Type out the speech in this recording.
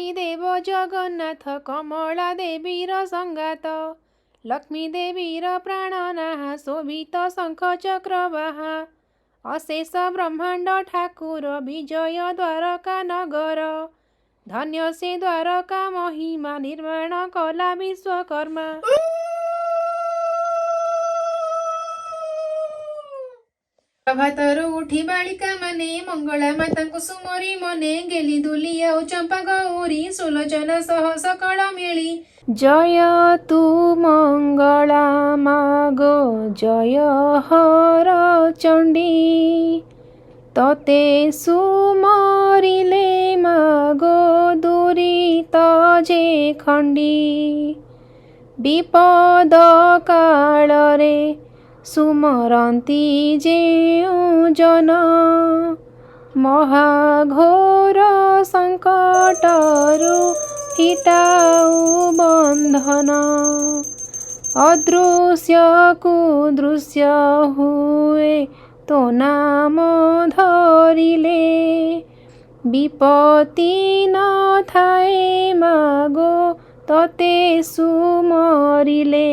साई देव जगन्नाथ कमला देवीर संगात लक्ष्मी देवीर प्राणनाहा शोभित शंख चक्रवाहा अशेष ब्रह्मांड ठाकुर विजय द्वारका नगर धन्य से द्वारका महिमा निर्माण कला विश्वकर्मा। प्रभातरु उठी बालिका माने मंगला माता को सुमरी मने गेली दुलिया चंपा गौरी सुलोचना सह सकल मेली जय तू मंगला मागो जय हर चंडी तते सुमरिले मागो दुरित जे खंडी विपद कालरे सुमरंती जेउ जन महाघोर संकटरु फिटाऊ बंधन अदृश्य कुदृश्य हुए तो नाम धरिले विपत्ति न थाए मागो तते सुमरिले।